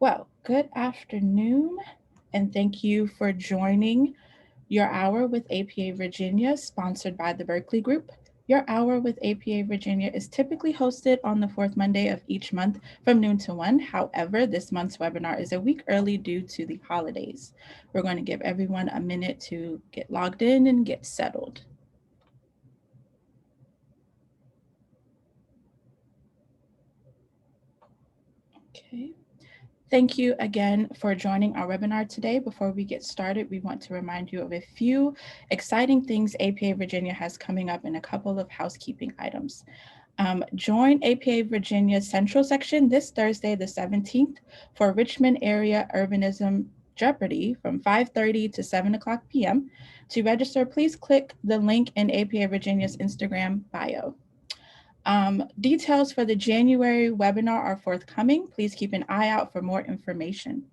Well, good afternoon, and thank you for joining Your Hour with APA Virginia, sponsored by the Berkeley Group. Your Hour with APA Virginia is typically hosted on the fourth Monday of each month from noon to 1. However, this month's webinar is a week early due to the holidays. We're going to give everyone a minute to get logged in and get settled. Okay. Thank you again for joining our webinar today. Before we get started, we want to remind you of a few exciting things APA Virginia has coming up and a couple of housekeeping items. Join APA Virginia's Central Section this Thursday, the 17th, for Richmond Area Urbanism Jeopardy from 5:30 to 7 o'clock p.m. To register, please click the link in APA Virginia's Instagram bio. Details for the January webinar are forthcoming. Please keep an eye out for more information.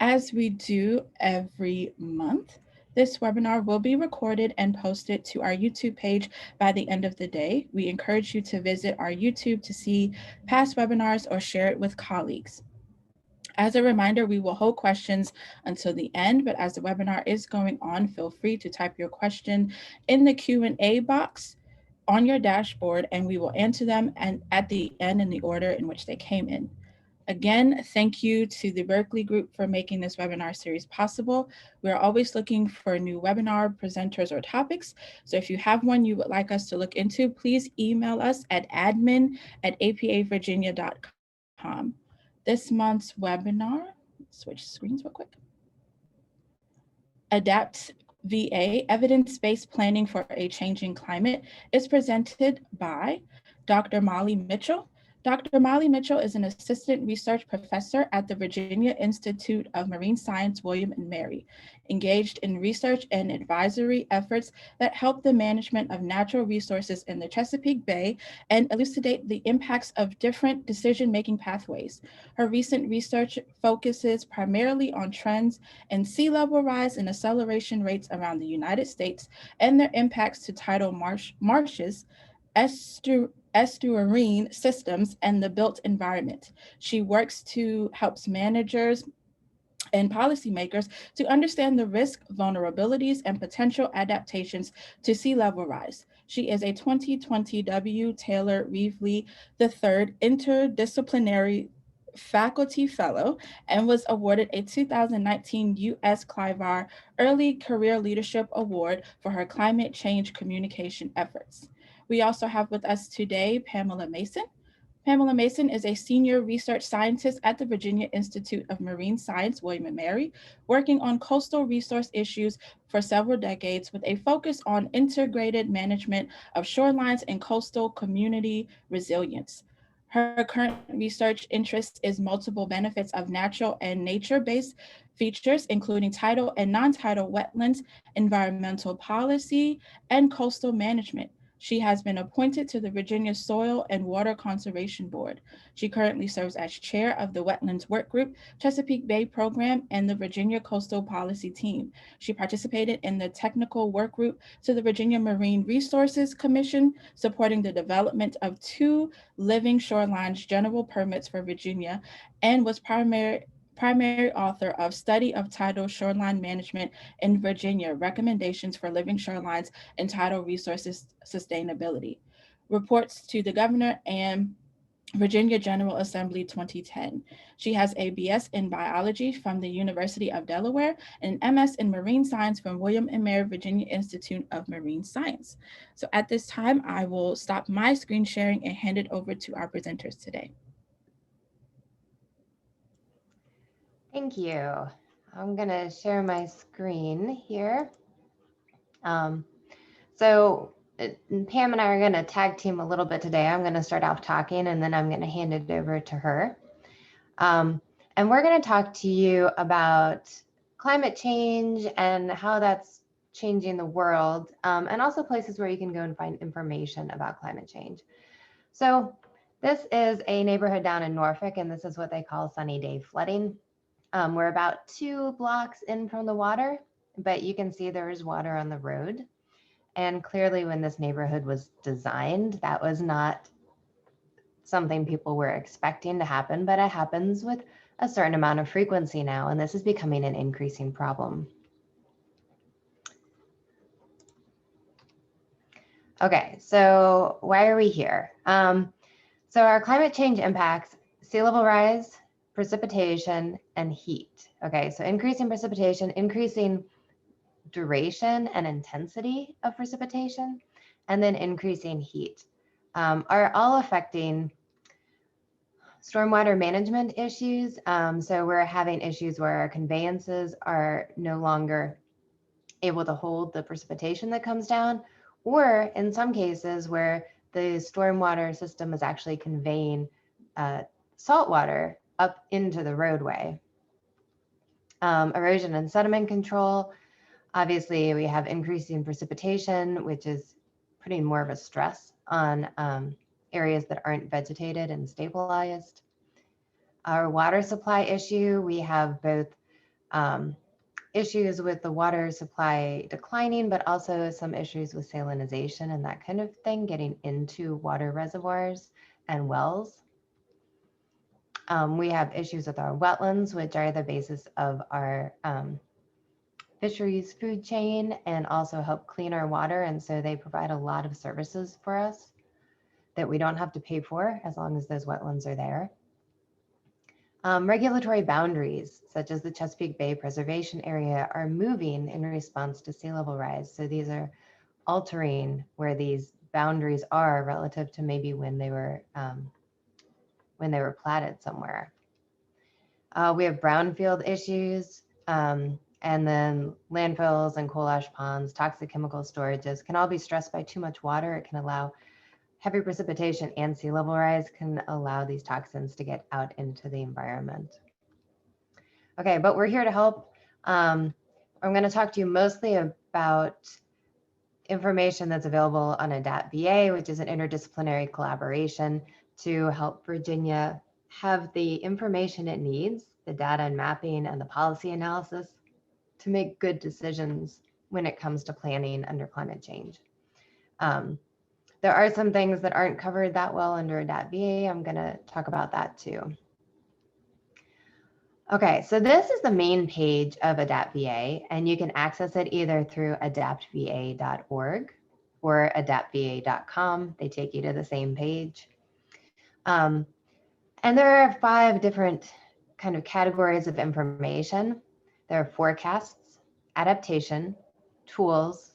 As we do every month, this webinar will be recorded and posted to our YouTube page by the end of the day. We encourage you to visit our YouTube to see past webinars or share it with colleagues. As a reminder, we will hold questions until the end, but as the webinar is going on, feel free to type your question in the Q&A box on your dashboard, and we will answer them at the end in the order in which they came in. Again, thank you to the Berkeley Group for making this webinar series possible. We're always looking for new webinar presenters or topics. So if you have one you would like us to look into, please email us at admin@apavirginia.com. This month's webinar, switch screens real quick. AdaptVA, Evidence-Based Planning for a Changing Climate, is presented by Dr. Molly Mitchell. Dr. Molly Mitchell is an assistant research professor at the Virginia Institute of Marine Science, William and Mary, engaged in research and advisory efforts that help the management of natural resources in the Chesapeake Bay and elucidate the impacts of different decision-making pathways. Her recent research focuses primarily on trends in sea level rise and acceleration rates around the United States and their impacts to tidal marshes, estuarine systems, and the built environment. She works to help managers and policymakers to understand the risk, vulnerabilities, and potential adaptations to sea level rise. She is a 2020 W. Taylor Reevely III Interdisciplinary Faculty Fellow and was awarded a 2019 U.S. Clivar Early Career Leadership Award for her climate change communication efforts. We also have with us today Pamela Mason. Pamela Mason is a senior research scientist at the Virginia Institute of Marine Science, William and Mary, working on coastal resource issues for several decades with a focus on integrated management of shorelines and coastal community resilience. Her current research interest is multiple benefits of natural and nature-based features, including tidal and non-tidal wetlands, environmental policy, and coastal management. She has been appointed to the Virginia Soil and Water Conservation Board. She currently serves as chair of the Wetlands Work Group, Chesapeake Bay Program, and the Virginia Coastal Policy Team. She participated in the technical work group to the Virginia Marine Resources Commission, supporting the development of 2 living shorelines general permits for Virginia, and was primary author of Study of Tidal Shoreline Management in Virginia, Recommendations for Living Shorelines and Tidal Resources Sustainability, Reports to the Governor and Virginia General Assembly 2010. She has a BS in biology from the University of Delaware and an MS in marine science from William and Mary Virginia Institute of Marine Science. So at this time, I will stop my screen sharing and hand it over to our presenters today. Thank you. I'm going to share my screen here. So Pam and I are going to tag team a little bit today. I'm going to start off talking and then I'm going to hand it over to her. And we're going to talk to you about climate change and how that's changing the world, and also places where you can go and find information about climate change. So this is a neighborhood down in Norfolk, and this is what they call sunny day flooding. We're about 2 blocks in from the water, but you can see there is water on the road. And clearly when this neighborhood was designed, that was not something people were expecting to happen, but it happens with a certain amount of frequency now, and this is becoming an increasing problem. Okay, so why are we here? So our climate change impacts sea level rise, precipitation, and heat. Okay, so increasing precipitation, increasing duration and intensity of precipitation, and then increasing heat are all affecting stormwater management issues. So we're having issues where our conveyances are no longer able to hold the precipitation that comes down, or in some cases where the stormwater system is actually conveying salt water up into the roadway. Erosion and sediment control. Obviously, we have increasing precipitation, which is putting more of a stress on areas that aren't vegetated and stabilized. Our water supply issue, we have both issues with the water supply declining, but also some issues with salinization and that kind of thing getting into water reservoirs and wells. We have issues with our wetlands, which are the basis of our fisheries food chain and also help clean our water. And so they provide a lot of services for us that we don't have to pay for as long as those wetlands are there. Regulatory boundaries, such as the Chesapeake Bay Preservation Area, are moving in response to sea level rise. So these are altering where these boundaries are relative to maybe when they were platted somewhere. We have brownfield issues, and then landfills and coal ash ponds, toxic chemical storages can all be stressed by too much water. It can allow heavy precipitation and sea level rise can allow these toxins to get out into the environment. Okay, but we're here to help. I'm going to talk to you mostly about information that's available on AdaptVA, which is an interdisciplinary collaboration to help Virginia have the information it needs, the data and mapping and the policy analysis to make good decisions when it comes to planning under climate change. There are some things that aren't covered that well under AdaptVA. I'm going to talk about that too. Okay, so this is the main page of AdaptVA, and you can access it either through adaptva.org or adaptva.com. They take you to the same page. And there are 5 different kind of categories of information. There are forecasts, adaptation, tools,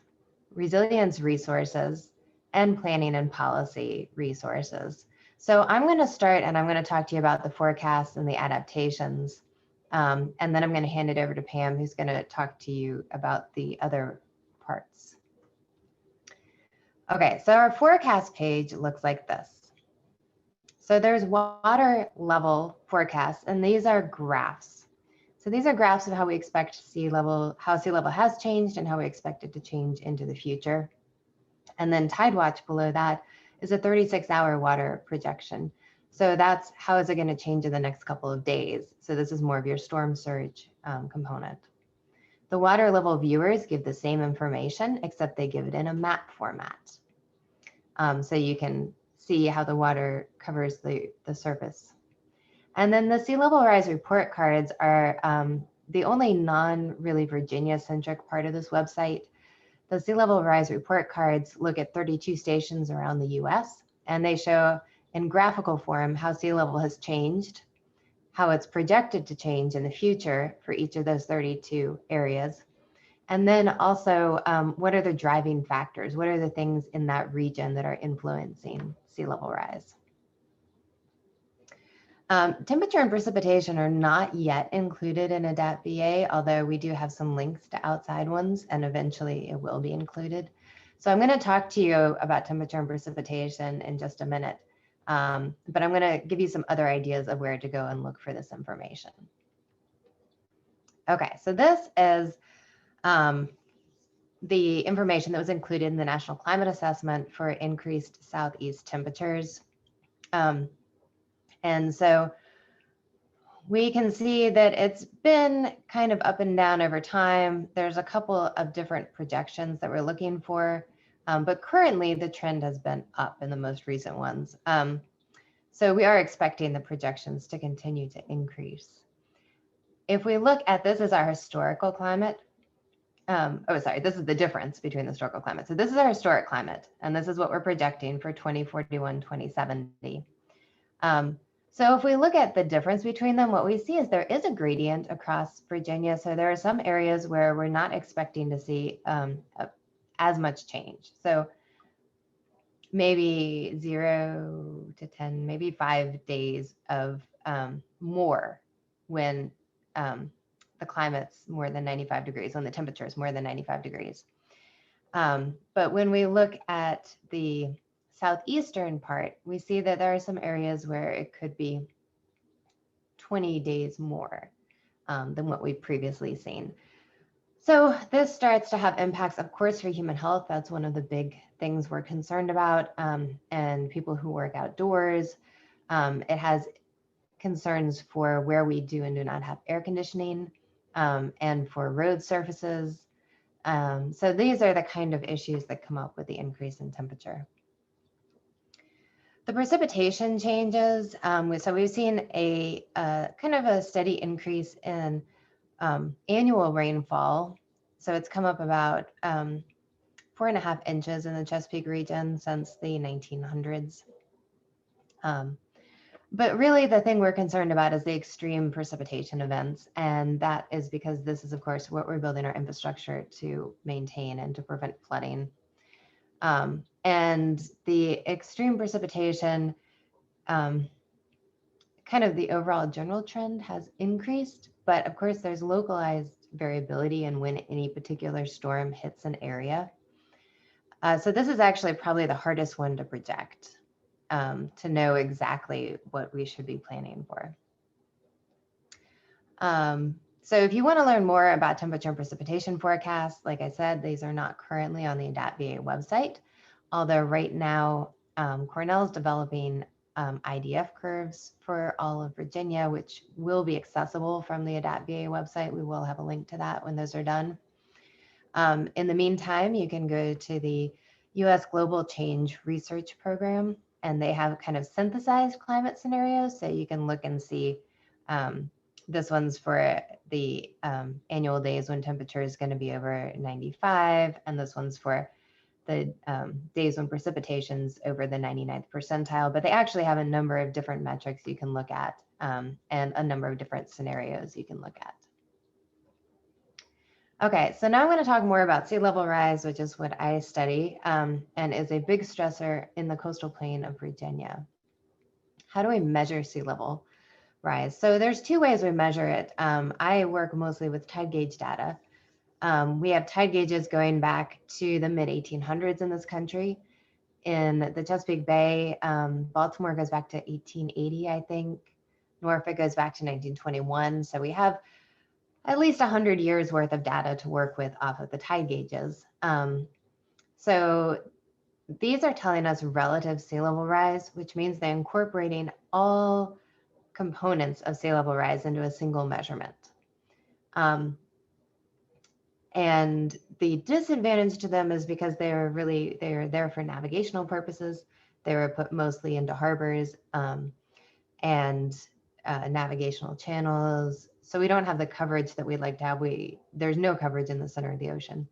resilience resources, and planning and policy resources. So I'm going to start and I'm going to talk to you about the forecasts and the adaptations. And then I'm going to hand it over to Pam, who's going to talk to you about the other parts. Okay, so our forecast page looks like this. So there's water level forecasts, and these are graphs. So these are graphs of how we expect sea level, how sea level has changed and how we expect it to change into the future. And then Tide Watch below that is a 36-hour water projection. So that's how is it going to change in the next couple of days. So this is more of your storm surge component. The water level viewers give the same information, except they give it in a map format. So you can see how the water covers the surface. And then the sea level rise report cards are the only non-really Virginia-centric part of this website. The sea level rise report cards look at 32 stations around the US, and they show in graphical form how sea level has changed, how it's projected to change in the future for each of those 32 areas. And then also, what are the driving factors? What are the things in that region that are influencing sea level rise? Temperature and precipitation are not yet included in AdaptVA, although we do have some links to outside ones, and eventually it will be included. So I'm going to talk to you about temperature and precipitation in just a minute, but I'm going to give you some other ideas of where to go and look for this information. Okay, so this is the information that was included in the National Climate Assessment for increased southeast temperatures. And so we can see that it's been kind of up and down over time. There's a couple of different projections that we're looking for, but currently the trend has been up in the most recent ones. So we are expecting the projections to continue to increase. If we look at this as our historical climate, this is the difference between the historical climate. So this is our historic climate, and this is what we're projecting for 2041, 2070. So if we look at the difference between them, what we see is there is a gradient across Virginia. So there are some areas where we're not expecting to see as much change. So maybe 0 to 10, maybe 5 days of more when the climate's more than 95 degrees, when the temperature is more than 95 degrees. But when we look at the southeastern part, we see that there are some areas where it could be 20 days more than what we've previously seen. So this starts to have impacts, of course, for human health. That's one of the big things we're concerned about. And people who work outdoors, it has concerns for where we do and do not have air conditioning, and for road surfaces. So these are the kind of issues that come up with the increase in temperature. The precipitation changes. So we've seen a kind of a steady increase in annual rainfall. So it's come up about 4.5 inches in the Chesapeake region since the 1900s. But really the thing we're concerned about is the extreme precipitation events. And that is because this is, of course, what we're building our infrastructure to maintain and to prevent flooding. And the extreme precipitation, kind of the overall general trend has increased, but of course there's localized variability in when any particular storm hits an area. So this is actually probably the hardest one to project, to know exactly what we should be planning for. So if you want to learn more about temperature and precipitation forecasts, like I said, these are not currently on the AdaptVA website, although right now Cornell is developing IDF curves for all of Virginia, which will be accessible from the AdaptVA website. We will have a link to that when those are done. In the meantime, you can go to the US Global Change Research Program, and they have kind of synthesized climate scenarios. So you can look and see, this one's for the annual days when temperature is going to be over 95, and this one's for the days when precipitation's over the 99th percentile, but they actually have a number of different metrics you can look at, and a number of different scenarios you can look at. Okay, so now I'm going to talk more about sea level rise, which is what I study, and is a big stressor in the coastal plain of Virginia. How do we measure sea level rise? So there's two ways we measure it. I work mostly with tide gauge data. We have tide gauges going back to the mid-1800s in this country. In the Chesapeake Bay, Baltimore goes back to 1880, I think. Norfolk goes back to 1921. So we have at least 100 years worth of data to work with off of the tide gauges. So these are telling us relative sea level rise, which means they're incorporating all components of sea level rise into a single measurement. And the disadvantage to them is because they're there for navigational purposes. They were put mostly into harbors and navigational channels. So we don't have the coverage that we'd like to have. There's no coverage in the center of the ocean.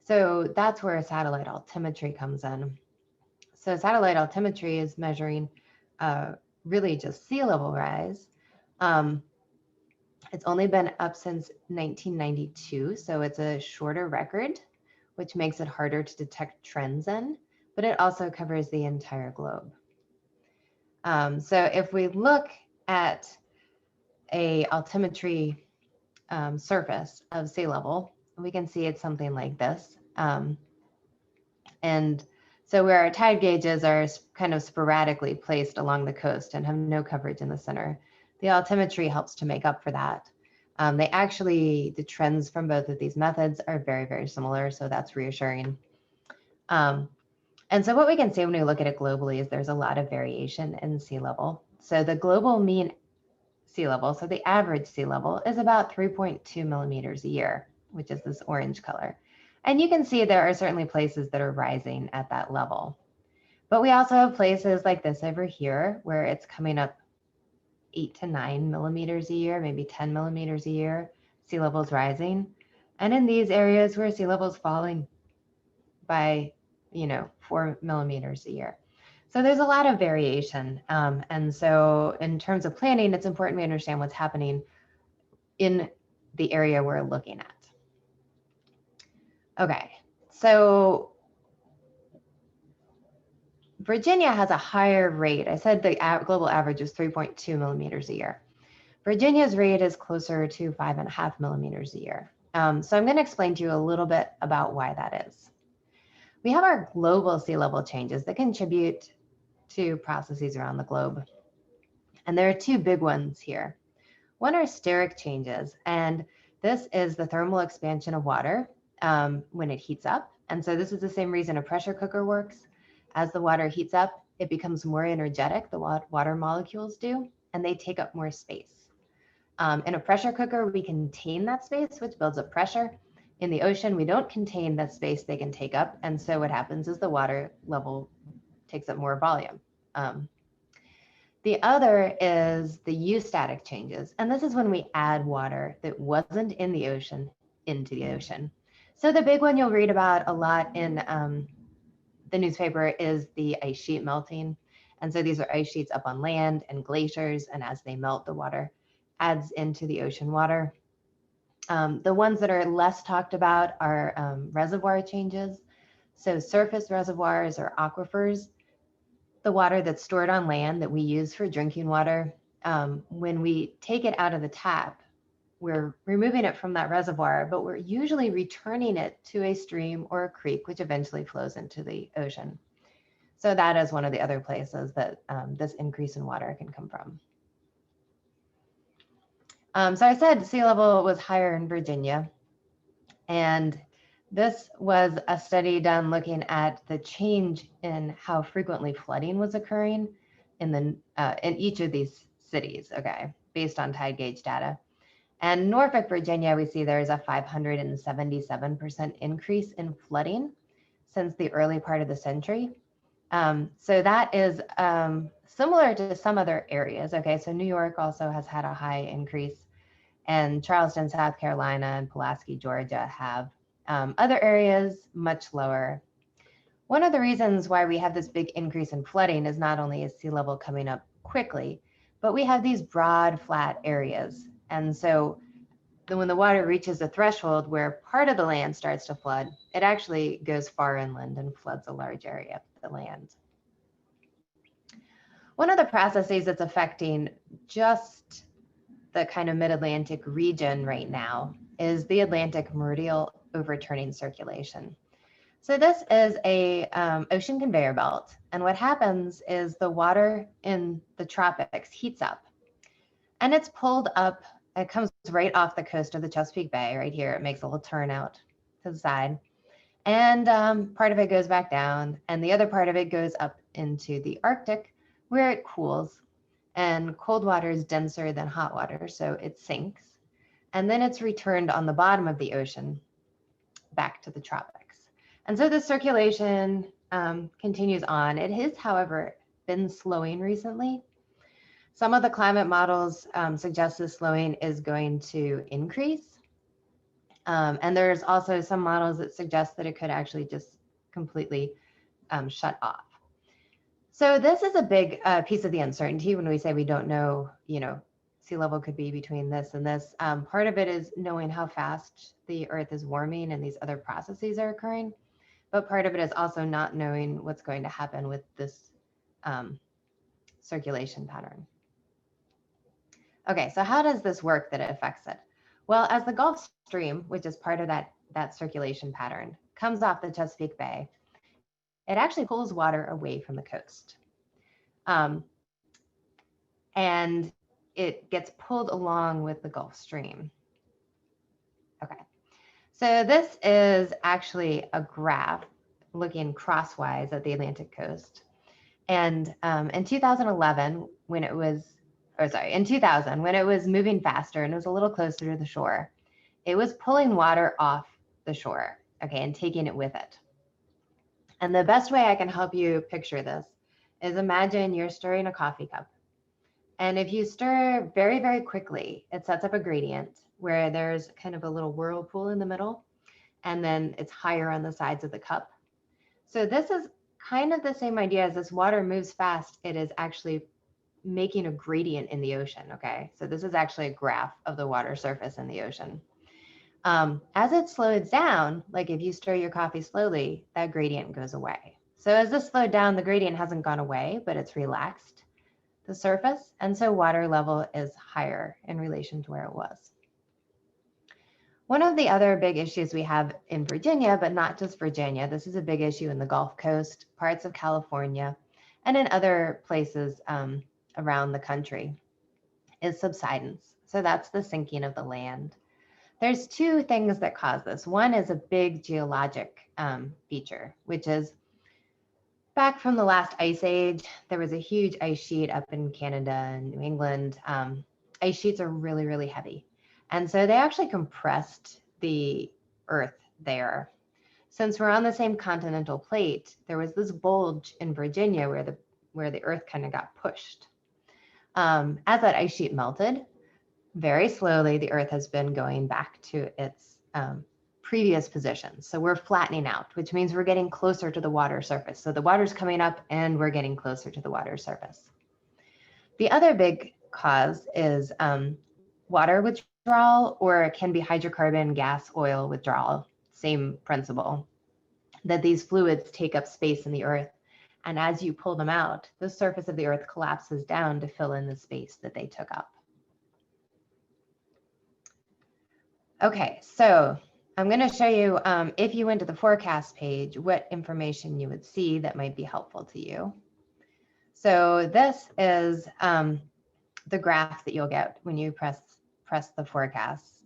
So that's where satellite altimetry comes in. So satellite altimetry is measuring really just sea level rise. It's only been up since 1992, so it's a shorter record, which makes it harder to detect trends in, but it also covers the entire globe. So if we look at a altimetry surface of sea level, we can see it's something like this. And so where our tide gauges are kind of sporadically placed along the coast and have no coverage in the center, the altimetry helps to make up for that. The trends from both of these methods are very, very similar, so that's reassuring. And so what we can see when we look at it globally is there's a lot of variation in sea level. So the global mean sea level, so the average sea level, is about 3.2 millimeters a year, which is this orange color. And you can see there are certainly places that are rising at that level. But we also have places like this over here where it's coming up 8 to 9 millimeters a year, maybe 10 millimeters a year, sea levels rising. And in these areas where sea levels falling by, 4 millimeters a year. So there's a lot of variation. And so in terms of planning, it's important we understand what's happening in the area we're looking at. Okay, so Virginia has a higher rate. I said the global average is 3.2 millimeters a year. Virginia's rate is closer to 5.5 millimeters a year. So I'm going to explain to you a little bit about why that is. We have our global sea level changes that contribute to processes around the globe. And there are two big ones here. One are steric changes, and this is the thermal expansion of water when it heats up. And so this is the same reason a pressure cooker works. As the water heats up, it becomes more energetic, the water molecules do, and they take up more space. In a pressure cooker, we contain that space, which builds up pressure. In the ocean, we don't contain that space they can take up. And so what happens is the water level takes up more volume. The other is the eustatic changes. And this is when we add water that wasn't in the ocean into the ocean. So the big one you'll read about a lot in the newspaper is the ice sheet melting. And so these are ice sheets up on land and glaciers. And as they melt, the water adds into the ocean water. The ones that are less talked about are reservoir changes. So surface reservoirs or aquifers, the water that's stored on land that we use for drinking water, when we take it out of the tap, we're removing it from that reservoir, but we're usually returning it to a stream or a creek, which eventually flows into the ocean. So that is one of the other places that this increase in water can come from. So I said sea level was higher in Virginia, and this was a study done looking at the change in how frequently flooding was occurring in each of these cities, okay, based on tide gauge data. And Norfolk, Virginia, we see there's a 577% increase in flooding since the early part of the century. So that is similar to some other areas, okay? So New York also has had a high increase, and Charleston, South Carolina, and Pulaski, Georgia have. Other areas, much lower. One of the reasons why we have this big increase in flooding is not only is sea level coming up quickly, but we have these broad, flat areas. And so when the water reaches a threshold where part of the land starts to flood, it actually goes far inland and floods a large area of the land. One of the processes that's affecting just the kind of mid-Atlantic region right now is the Atlantic Meridional Overturning Circulation. So this is a ocean conveyor belt. And what happens is the water in the tropics heats up and it's pulled up. It comes right off the coast of the Chesapeake Bay right here. It makes a little turn out to the side. And part of it goes back down and the other part of it goes up into the Arctic where it cools. And cold water is denser than hot water, so it sinks. And then it's returned on the bottom of the ocean back to the tropics. And so the circulation continues on. It has, however, been slowing recently. Some of the climate models suggest this slowing is going to increase. And there's also some models that suggest that it could actually just completely shut off. So this is a big piece of the uncertainty when we say we don't know, sea level could be between this and this. Part of it is knowing how fast the Earth is warming and these other processes are occurring. But part of it is also not knowing what's going to happen with this circulation pattern. Okay, so how does this work that it affects it? Well, as the Gulf Stream, which is part of that circulation pattern, comes off the Chesapeake Bay, it actually pulls water away from the coast. And it gets pulled along with the Gulf Stream. Okay, so this is actually a graph looking crosswise at the Atlantic coast. And in 2011, when it was, in 2000, when it was moving faster and it was a little closer to the shore, it was pulling water off the shore, okay, and taking it with it. And the best way I can help you picture this is imagine you're stirring a coffee cup. And if you stir very, very quickly, it sets up a gradient where there's kind of a little whirlpool in the middle, and then it's higher on the sides of the cup. So this is kind of the same idea. As this water moves fast, it is actually making a gradient in the ocean, okay? So this is actually a graph of the water surface in the ocean. As it slows down, like if you stir your coffee slowly, that gradient goes away. So as this slowed down, the gradient hasn't gone away, but it's relaxed the surface. And so water level is higher in relation to where it was. One of the other big issues we have in Virginia, but not just Virginia, this is a big issue in the Gulf Coast, parts of California, and in other places around the country, is subsidence. So that's the sinking of the land. There's two things that cause this. One is a big geologic feature, which is back from the last ice age, there was a huge ice sheet up in Canada and New England. Ice sheets are really, really heavy. And so they actually compressed the earth there. Since we're on the same continental plate, there was this bulge in Virginia where the earth kind of got pushed. As that ice sheet melted, very slowly, the earth has been going back to its previous position. So we're flattening out, which means we're getting closer to the water surface. So the water's coming up and we're getting closer to the water surface. The other big cause is water withdrawal, or it can be hydrocarbon, gas, oil withdrawal, same principle, that these fluids take up space in the earth. And as you pull them out, the surface of the earth collapses down to fill in the space that they took up. Okay, so I'm going to show you, if you went to the forecast page, what information you would see that might be helpful to you. So this is the graph that you'll get when you press the forecast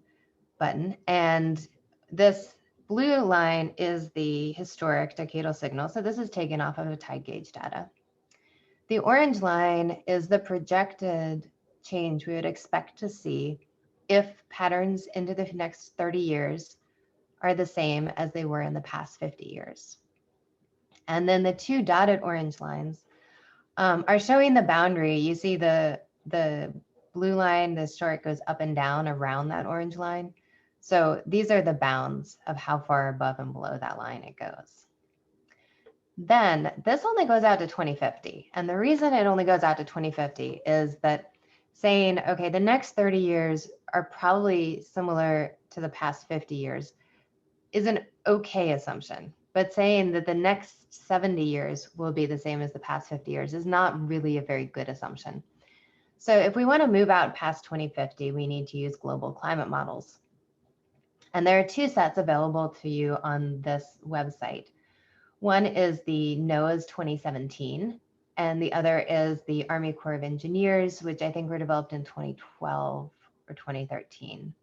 button. And this blue line is the historic decadal signal. So this is taken off of a tide gauge data. The orange line is the projected change we would expect to see if patterns into the next 30 years are the same as they were in the past 50 years. And then the two dotted orange lines are showing the boundary. You see the blue line, the historic, goes up and down around that orange line. So these are the bounds of how far above and below that line it goes. Then this only goes out to 2050. And the reason it only goes out to 2050 is that saying, okay, the next 30 years are probably similar to the past 50 years is an okay assumption. But saying that the next 70 years will be the same as the past 50 years is not really a very good assumption. So if we want to move out past 2050, we need to use global climate models. And there are two sets available to you on this website. One is the NOAA's 2017, and the other is the Army Corps of Engineers, which I think were developed in 2012 or 2013.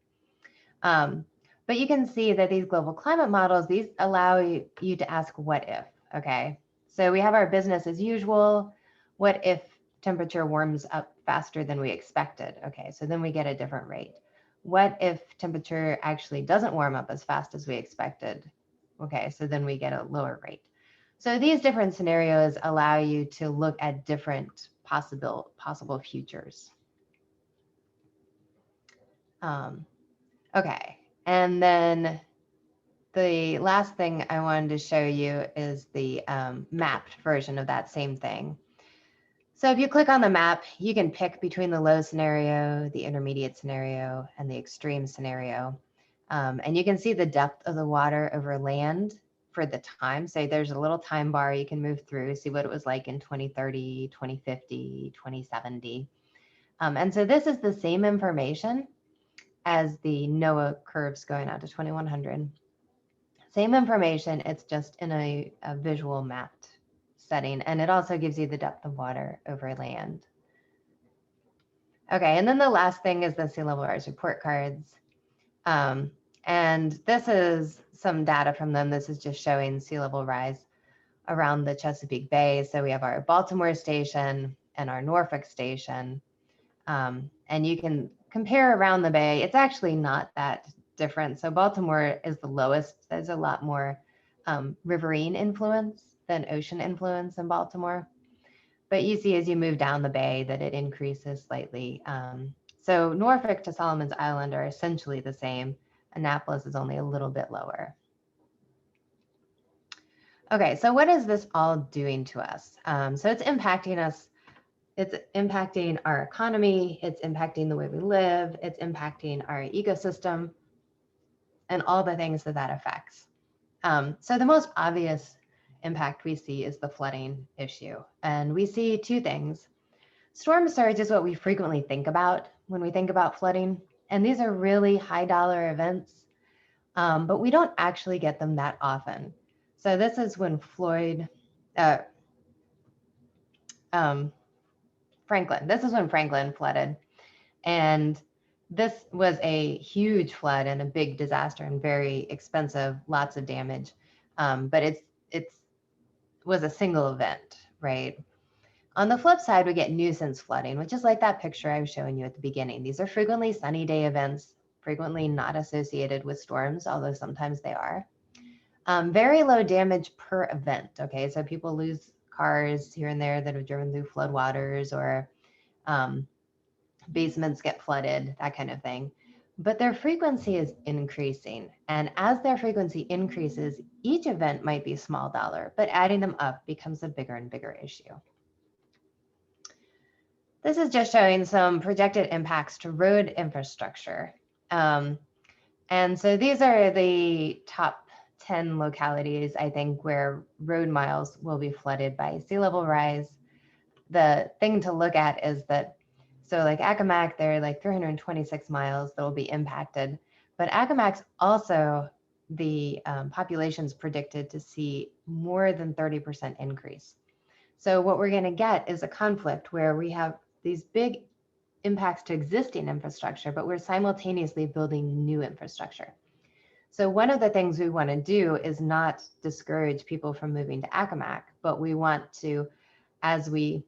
But you can see that these global climate models, these allow you to ask what if, okay? So we have our business as usual. What if temperature warms up faster than we expected? Okay, so then we get a different rate. What if temperature actually doesn't warm up as fast as we expected? Okay, so then we get a lower rate. So these different scenarios allow you to look at different possible futures. Okay, and then the last thing I wanted to show you is the mapped version of that same thing. So if you click on the map, you can pick between the low scenario, the intermediate scenario, and the extreme scenario. And you can see the depth of the water over land for the time. So there's a little time bar you can move through, see what it was like in 2030, 2050, 2070. And so this is the same information as the NOAA curves going out to 2100. Same information, it's just in a visual mapped setting, and it also gives you the depth of water over land. Okay, and then the last thing is the sea level rise report cards. And this is some data from them. This is just showing sea level rise around the Chesapeake Bay. So we have our Baltimore station and our Norfolk station. And you can compare around the bay. It's actually not that different. So Baltimore is the lowest. There's a lot more riverine influence than ocean influence in Baltimore. But you see as you move down the bay that it increases slightly. So Norfolk to Solomon's Island are essentially the same. Annapolis is only a little bit lower. Okay, so what is this all doing to us? So it's impacting us. It's impacting our economy. It's impacting the way we live. It's impacting our ecosystem and all the things that that affects. So the most obvious impact we see is the flooding issue. And we see two things. Storm surge is what we frequently think about when we think about flooding. And these are really high dollar events, but we don't actually get them that often. So this is when Franklin flooded. And this was a huge flood and a big disaster and very expensive, lots of damage. But it's was a single event, right? On the flip side, we get nuisance flooding, which is like that picture I was showing you at the beginning. These are frequently sunny day events, frequently not associated with storms, although sometimes they are. Very low damage per event, okay? So people lose cars here and there that have driven through floodwaters, or basements get flooded, that kind of thing. But their frequency is increasing. And as their frequency increases, each event might be small dollar, but adding them up becomes a bigger and bigger issue. This is just showing some projected impacts to road infrastructure. And so these are the top 10 localities, I think, where road miles will be flooded by sea level rise. The thing to look at is that, so like Accomack, there are like 326 miles that will be impacted. But Accomack's also, the population's predicted to see more than 30% increase. So what we're going to get is a conflict where we have these big impacts to existing infrastructure, but we're simultaneously building new infrastructure. So one of the things we want to do is not discourage people from moving to Accomack, but we want to, as we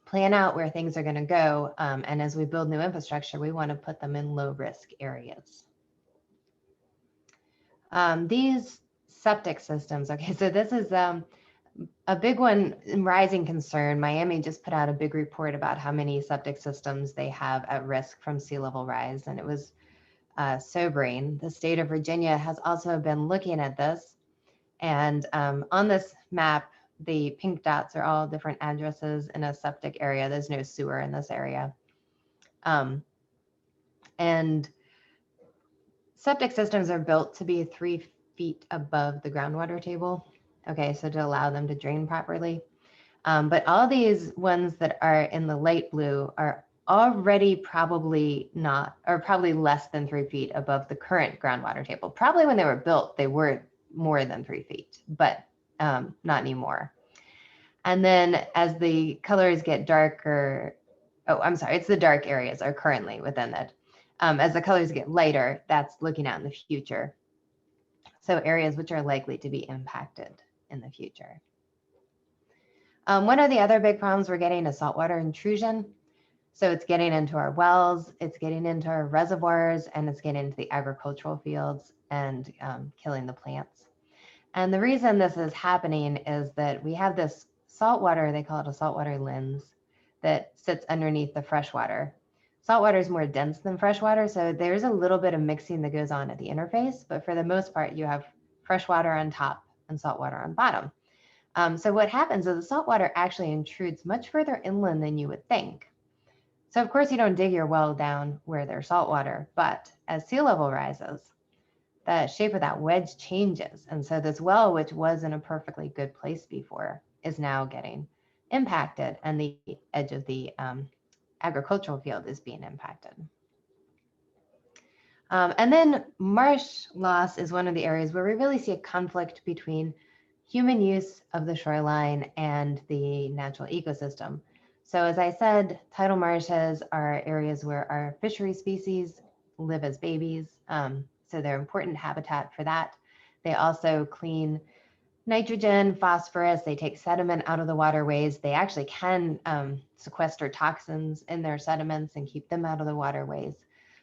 plan out where things are going to go, and as we build new infrastructure, we want to put them in low risk areas. These septic systems, okay, so this is a big one in rising concern. Miami just put out a big report about how many septic systems they have at risk from sea level rise, and it was sobering. The state of Virginia has also been looking at this, and on this map, the pink dots are all different addresses in a septic area. There's no sewer in this area. And septic systems are built to be 3 feet above the groundwater table. Okay, so to allow them to drain properly. But all these ones that are in the light blue are already probably not, or probably less than 3 feet above the current groundwater table. Probably when they were built, they were more than 3 feet, but not anymore. And then as the colors get darker, oh, I'm sorry, it's the dark areas are currently within it. As the colors get lighter, that's looking out in the future. So areas which are likely to be impacted in the future. One of the other big problems we're getting is saltwater intrusion. So it's getting into our wells, it's getting into our reservoirs, and it's getting into the agricultural fields and killing the plants. And the reason this is happening is that we have this saltwater, they call it a saltwater lens, that sits underneath the freshwater. Saltwater is more dense than freshwater, so there's a little bit of mixing that goes on at the interface, but for the most part, you have freshwater on top and saltwater on bottom. So what happens is the saltwater actually intrudes much further inland than you would think. So of course you don't dig your well down where there's saltwater, but as sea level rises, the shape of that wedge changes. And so this well, which was in a perfectly good place before, is now getting impacted, and the edge of the agricultural field is being impacted. And then marsh loss is one of the areas where we really see a conflict between human use of the shoreline and the natural ecosystem. So as I said, tidal marshes are areas where our fishery species live as babies. So they're important habitat for that. They also clean nitrogen, phosphorus, they take sediment out of the waterways. They actually can sequester toxins in their sediments and keep them out of the waterways.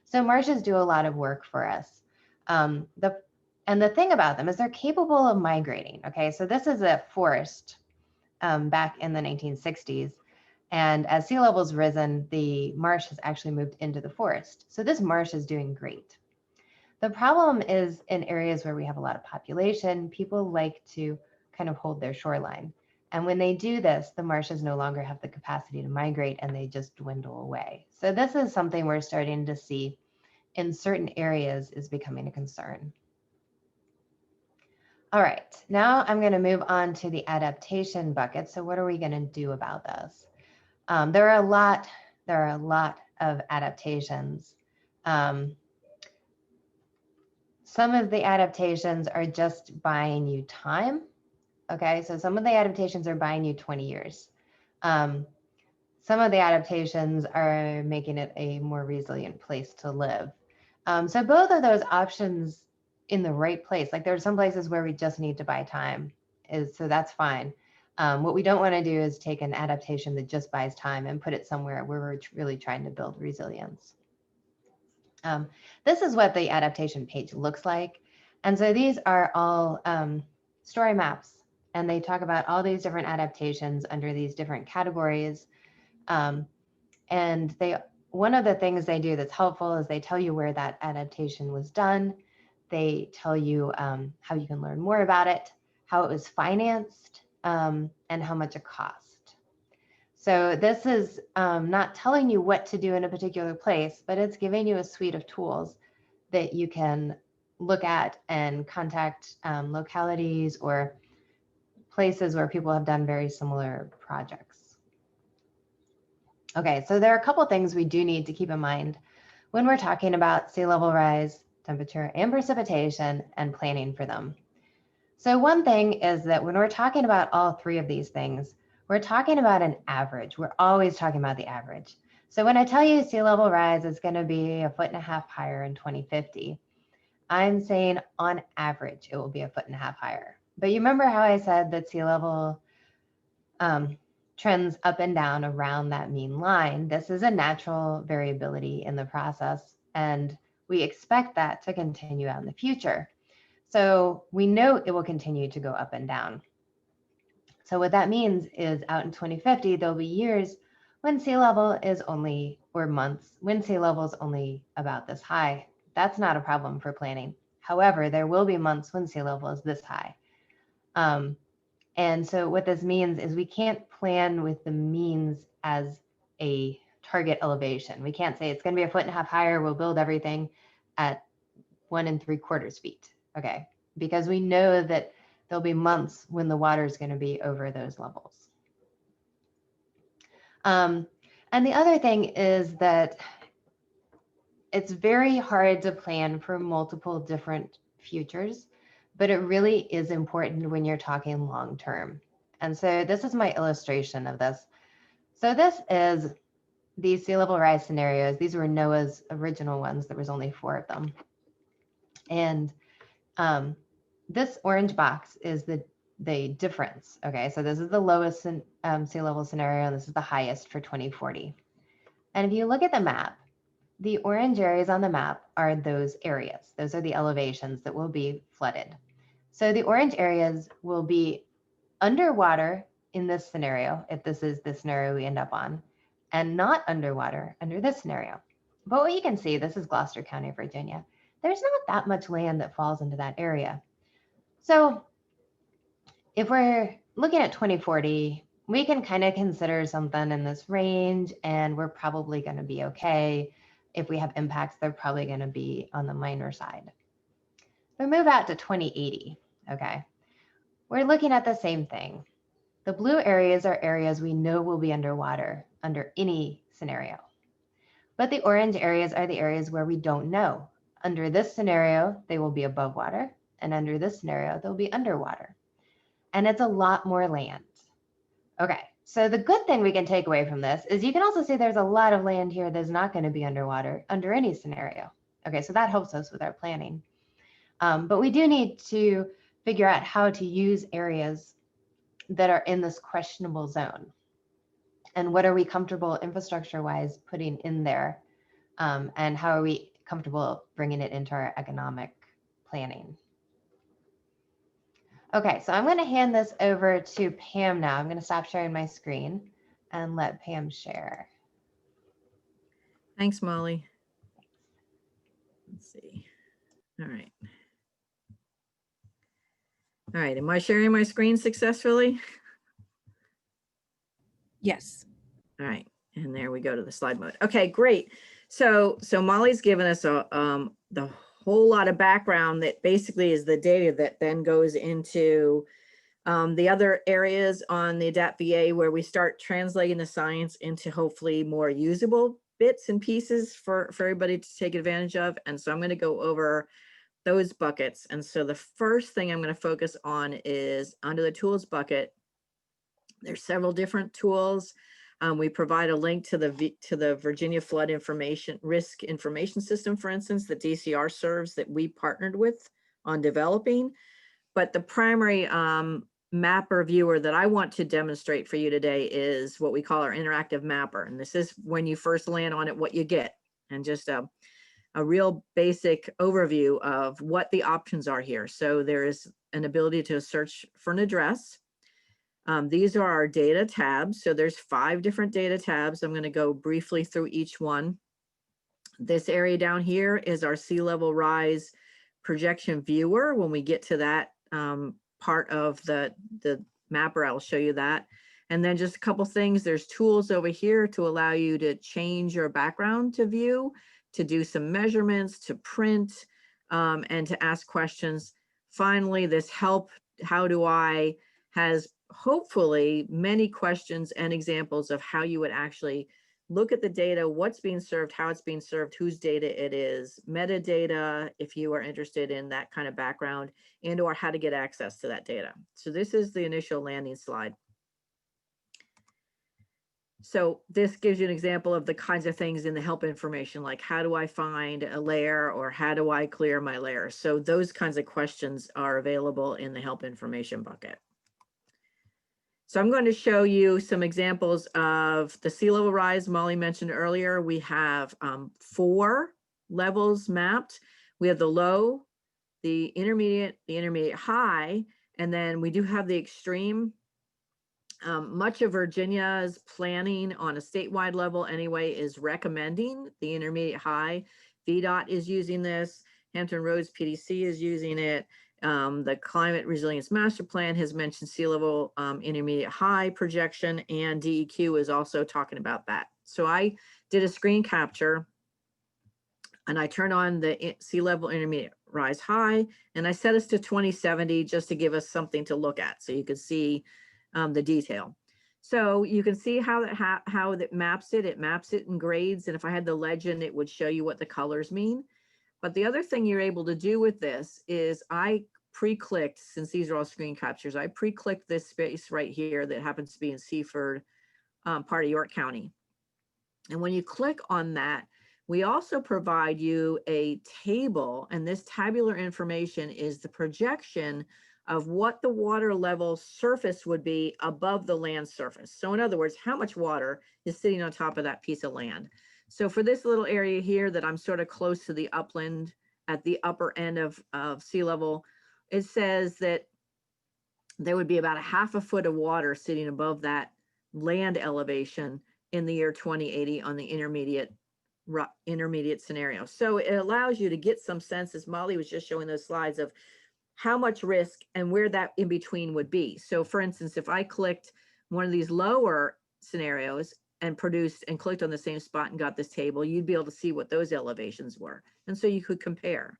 So marshes do a lot of work for us. And the thing about them is they're capable of migrating. Okay, so this is a forest back in the 1960s. And as sea levels risen, the marsh has actually moved into the forest. So this marsh is doing great. The problem is in areas where we have a lot of population, people like to kind of hold their shoreline. And when they do this, the marshes no longer have the capacity to migrate and they just dwindle away. So this is something we're starting to see in certain areas is becoming a concern. All right, now I'm going to move on to the adaptation bucket. So what are we going to do about this? There are a lot of adaptations. Some of the adaptations are just buying you time. Okay, so some of the adaptations are buying you 20 years. Some of the adaptations are making it a more resilient place to live. So both of those options in the right place, like there are some places where we just need to buy time, so that's fine. What we don't want to do is take an adaptation that just buys time and put it somewhere where we're really trying to build resilience. This is what the adaptation page looks like. And so these are all story maps, and they talk about all these different adaptations under these different categories. And one of the things they do that's helpful is they tell you where that adaptation was done. They tell you how you can learn more about it, how it was financed, and how much it cost. So this is not telling you what to do in a particular place, but it's giving you a suite of tools that you can look at and contact localities or places where people have done very similar projects. Okay, so there are a couple of things we do need to keep in mind when we're talking about sea level rise, temperature, and precipitation and planning for them. So one thing is that when we're talking about all three of these things, we're talking about an average. We're always talking about the average. So when I tell you sea level rise is going to be 1.5 feet higher in 2050, I'm saying on average, it will be 1.5 feet higher. But you remember how I said that sea level trends up and down around that mean line? This is a natural variability in the process, and we expect that to continue out in the future. So we know it will continue to go up and down. So what that means is out in 2050, there'll be years when sea level is only, or months, when sea level is only about this high. That's not a problem for planning. However, there will be months when sea level is this high. And so what this means is we can't plan with the means as a target elevation. We can't say it's going to be 1.5 feet higher, we'll build everything at 1 3/4 feet. Okay, because we know that there'll be months when the water is going to be over those levels. And the other thing is that it's very hard to plan for multiple different futures, but it really is important when you're talking long term. And so this is my illustration of this. So this is the sea level rise scenarios. These were NOAA's original ones. There was only 4 of them. And this orange box is the difference. Okay, so this is the lowest sea level scenario, and this is the highest for 2040. And if you look at the map, the orange areas on the map are those areas. Those are the elevations that will be flooded. So the orange areas will be underwater in this scenario, if this is the scenario we end up on, and not underwater under this scenario. But what you can see, this is Gloucester County, Virginia. There's not that much land that falls into that area. So if we're looking at 2040, we can kind of consider something in this range, and we're probably going to be okay. If we have impacts, they're probably going to be on the minor side. We move out to 2080, okay? We're looking at the same thing. The blue areas are areas we know will be underwater under any scenario. But the orange areas are the areas where we don't know. Under this scenario, they will be above water, and under this scenario, they'll be underwater. And it's a lot more land. Okay, so the good thing we can take away from this is you can also see there's a lot of land here that's not going to be underwater under any scenario. Okay, so that helps us with our planning. But we do need to figure out how to use areas that are in this questionable zone. And what are we comfortable infrastructure-wise putting in there? And how are we comfortable bringing it into our economic planning? Okay, so I'm going to hand this over to Pam now. I'm going to stop sharing my screen and let Pam share. Thanks, Molly. Let's see. All right. All right, am I sharing my screen successfully? Yes. All right, and there we go to the slide mode. Okay, great. So Molly's given us the whole lot of background that basically is the data that then goes into the other areas on the AdaptVA where we start translating the science into hopefully more usable bits and pieces for everybody to take advantage of. And so I'm going to go over those buckets. And so the first thing I'm going to focus on is under the tools bucket. There's several different tools. We provide a link to the Virginia Flood Information Risk Information System, for instance, that DCR serves that we partnered with on developing. But the primary mapper viewer that I want to demonstrate for you today is what we call our interactive mapper. And this is when you first land on it, what you get, and just a real basic overview of what the options are here. So there is an ability to search for an address. These are our data tabs. So there's 5 different data tabs. I'm going to go briefly through each one. This area down here is our sea level rise projection viewer. When we get to that part of the mapper, I'll show you that. And then just a couple things. There's tools over here to allow you to change your background to view, to do some measurements, to print, and to ask questions. Finally, this help, how do I, has hopefully many questions and examples of how you would actually look at the data, what's being served, how it's being served, whose data it is, metadata, if you are interested in that kind of background, and or how to get access to that data. So this is the initial landing slide. So this gives you an example of the kinds of things in the help information, like how do I find a layer or how do I clear my layer? So those kinds of questions are available in the help information bucket. So I'm going to show you some examples of the sea level rise Molly mentioned earlier. We have 4 levels mapped. We have the low, the intermediate high, and then we do have the extreme. Much of Virginia's planning on a statewide level anyway is recommending the intermediate high. VDOT is using this. Hampton Roads PDC is using it. The Climate Resilience Master Plan has mentioned sea level intermediate high projection, and DEQ is also talking about that. So I did a screen capture and I turned on the sea level intermediate rise high, and I set us to 2070 just to give us something to look at so you could see the detail. So you can see how that maps it. It maps it in grades, and if I had the legend, it would show you what the colors mean. But the other thing you're able to do with this is I pre-clicked, since these are all screen captures, I pre-clicked this space right here that happens to be in Seaford, part of York County. And when you click on that, we also provide you a table, and this tabular information is the projection of what the water level surface would be above the land surface. So in other words, how much water is sitting on top of that piece of land. So for this little area here that I'm sort of close to the upland at the upper end of sea level, it says that there would be about a half a foot of water sitting above that land elevation in the year 2080 on the intermediate scenario. So it allows you to get some sense, as Molly was just showing those slides, of how much risk and where that in between would be. So for instance, if I clicked one of these lower scenarios and produced and clicked on the same spot and got this table, you'd be able to see what those elevations were. And so you could compare.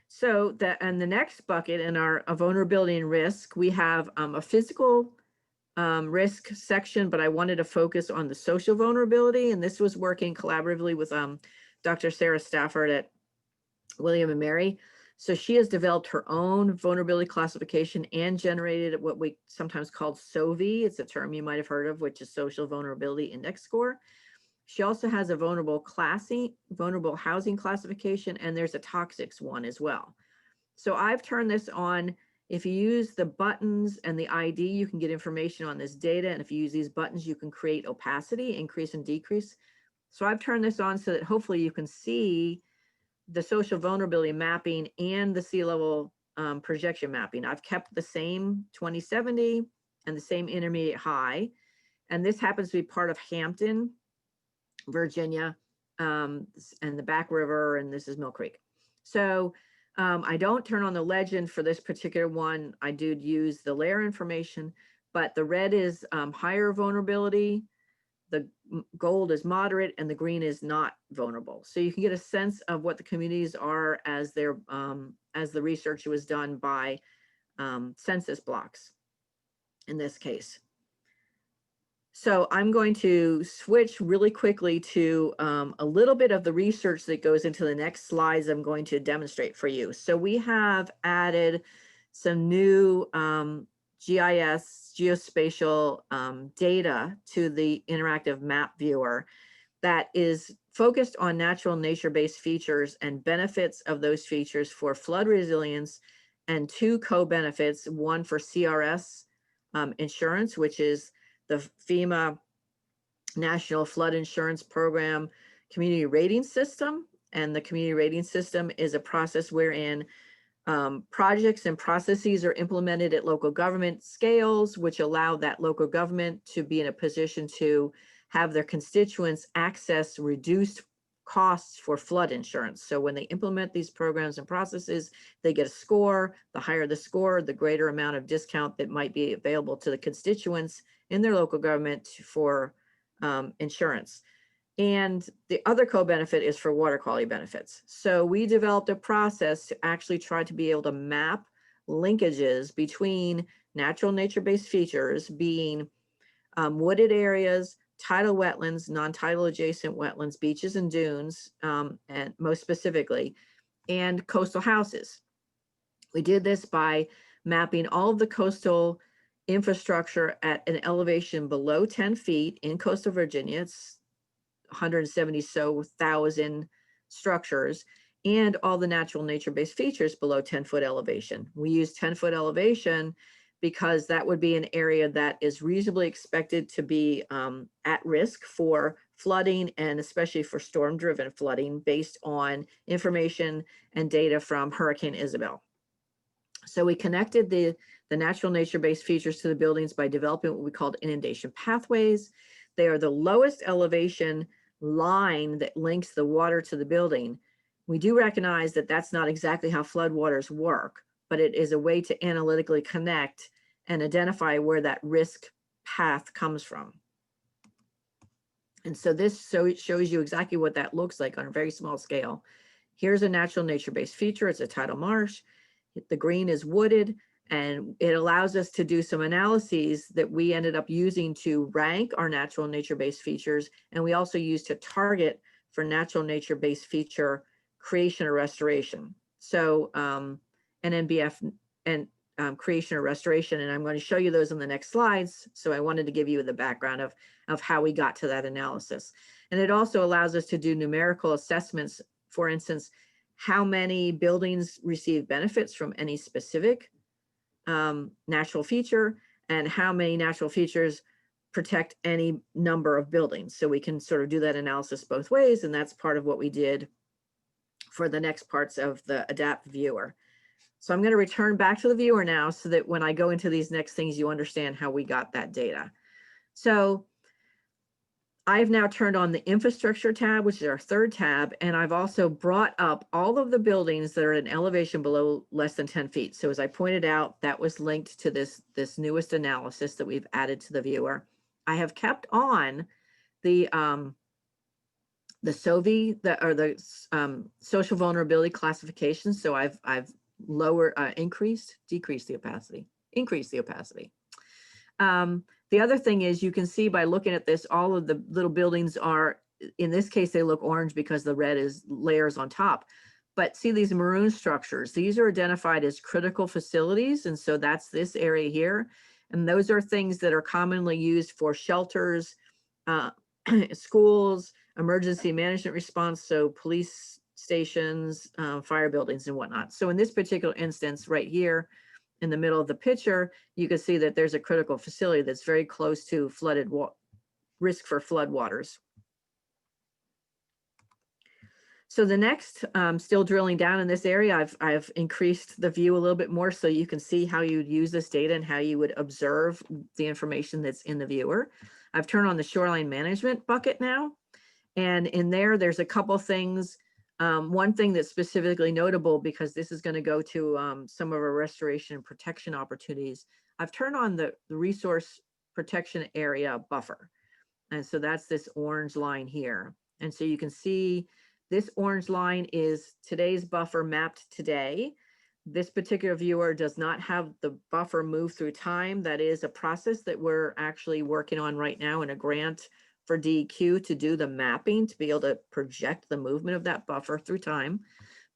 So and the next bucket in our vulnerability and risk, we have a physical risk section, but I wanted to focus on the social vulnerability. And this was working collaboratively with Dr. Sarah Stafford at William & Mary. So she has developed her own vulnerability classification and generated what we sometimes call SOVI. It's a term you might have heard of, which is Social Vulnerability Index Score. She also has a vulnerable housing classification, and there's a toxics one as well. So I've turned this on. If you use the buttons and the ID, you can get information on this data. And if you use these buttons, you can create opacity, increase and decrease. So I've turned this on so that hopefully you can see the social vulnerability mapping and the sea level projection mapping. I've kept the same 2070 and the same intermediate high. And this happens to be part of Hampton, Virginia, and the Back River, and this is Mill Creek. So I don't turn on the legend for this particular one. I do use the layer information, but the red is higher vulnerability, the gold is moderate, and the green is not vulnerable. So you can get a sense of what the communities are as they're as the research was done by census blocks in this case. So I'm going to switch really quickly to a little bit of the research that goes into the next slides I'm going to demonstrate for you. So we have added some new GIS, geospatial data to the interactive map viewer that is focused on natural nature-based features and benefits of those features for flood resilience, and two co-benefits, one for CRS insurance, which is the FEMA National Flood Insurance Program community rating system. And the community rating system is a process wherein projects and processes are implemented at local government scales, which allow that local government to be in a position to have their constituents access reduced costs for flood insurance. So when they implement these programs and processes, they get a score. The higher the score, the greater amount of discount that might be available to the constituents in their local government for insurance. And the other co-benefit is for water quality benefits. So we developed a process to actually try to be able to map linkages between natural nature-based features being wooded areas, tidal wetlands, non-tidal adjacent wetlands, beaches and dunes, and most specifically, and coastal houses. We did this by mapping all of the coastal infrastructure at an elevation below 10 feet in coastal Virginia. It's 170,000 structures, and all the natural nature-based features below 10-foot elevation. We use 10-foot elevation because that would be an area that is reasonably expected to be at risk for flooding, and especially for storm-driven flooding based on information and data from Hurricane Isabel. So we connected the natural nature-based features to the buildings by developing what we called inundation pathways. They are the lowest elevation line that links the water to the building. We do recognize that that's not exactly how floodwaters work, but it is a way to analytically connect and identify where that risk path comes from. And so this it shows you exactly what that looks like on a very small scale. Here's a natural nature-based feature. It's a tidal marsh. The green is wooded, and it allows us to do some analyses that we ended up using to rank our natural nature-based features. And we also use to target for natural nature-based feature creation or restoration. So NNBF and creation or restoration, and I'm going to show you those in the next slides. So I wanted to give you the background of how we got to that analysis. And it also allows us to do numerical assessments. For instance, how many buildings receive benefits from any specific natural feature, and how many natural features protect any number of buildings. So we can sort of do that analysis both ways, and that's part of what we did for the next parts of the Adapt viewer. So I'm going to return back to the viewer now so that when I go into these next things, you understand how we got that data. So I've now turned on the infrastructure tab, which is our third tab, and I've also brought up all of the buildings that are in elevation below less than 10 feet. So as I pointed out, that was linked to this newest analysis that we've added to the viewer. I have kept on the SOVI, the social vulnerability classification. So I've decreased the opacity, increased the opacity. The other thing is, you can see by looking at this, all of the little buildings are, in this case, they look orange because the red is layers on top. But see these maroon structures, these are identified as critical facilities. And so that's this area here. And those are things that are commonly used for shelters, schools, emergency management response, so police stations, fire buildings and whatnot. So in this particular instance right here, in the middle of the picture, you can see that there's a critical facility that's very close to risk for flood waters. So the next, still drilling down in this area, I've increased the view a little bit more so you can see how you'd use this data and how you would observe the information that's in the viewer. I've turned on the shoreline management bucket now. And in there, there's a couple things. One thing that's specifically notable, because this is going to go to some of our restoration and protection opportunities, I've turned on the resource protection area buffer. And so that's this orange line here. And so you can see this orange line is today's buffer mapped today. This particular viewer does not have the buffer move through time. That is a process that we're actually working on right now in a grant for DEQ to do the mapping, to be able to project the movement of that buffer through time.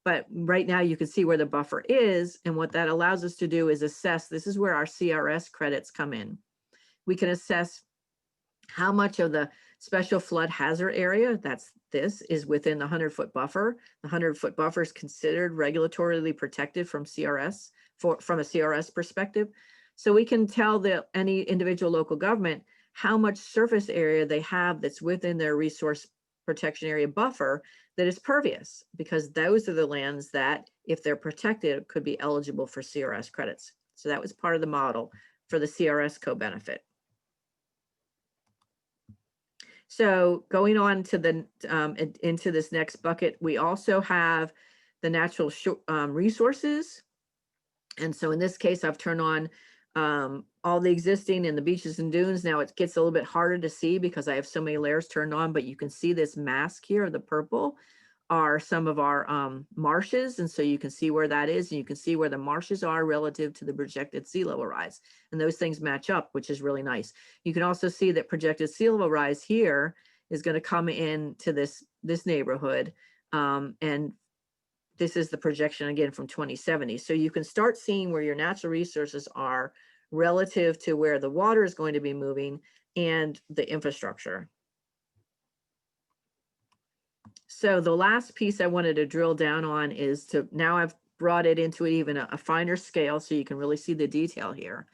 But right now you can see where the buffer is, and what that allows us to do is assess, this is where our CRS credits come in. We can assess how much of the special flood hazard area, this is within the 100-foot buffer. The 100-foot buffer is considered regulatorily protected from CRS, from a CRS perspective. So we can tell any individual local government how much surface area they have that's within their resource protection area buffer that is pervious, because those are the lands that, if they're protected, could be eligible for CRS credits. So that was part of the model for the CRS co-benefit. So going on to the into this next bucket, we also have the natural resources. And so in this case, I've turned on all the existing in the beaches and dunes. Now it gets a little bit harder to see because I have so many layers turned on, but you can see this mask here, the purple, are some of our marshes. And so you can see where that is, and you can see where the marshes are relative to the projected sea level rise. And those things match up, which is really nice. You can also see that projected sea level rise here is going to come into this neighborhood. And this is the projection again from 2070. So you can start seeing where your natural resources are relative to where the water is going to be moving and the infrastructure. So the last piece I wanted to drill down on is now I've brought it into even a finer scale so you can really see the detail here.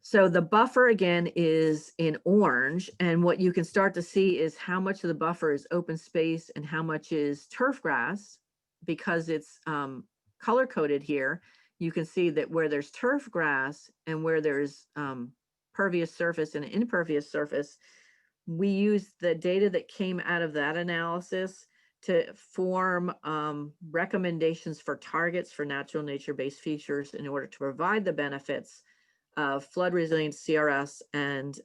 So the buffer again is in orange, and what you can start to see is how much of the buffer is open space and how much is turf grass. Because it's color coded here, you can see that where there's turf grass and where there's pervious surface and impervious surface, we use the data that came out of that analysis to form recommendations for targets for natural nature-based features in order to provide the benefits of flood resilient CRS and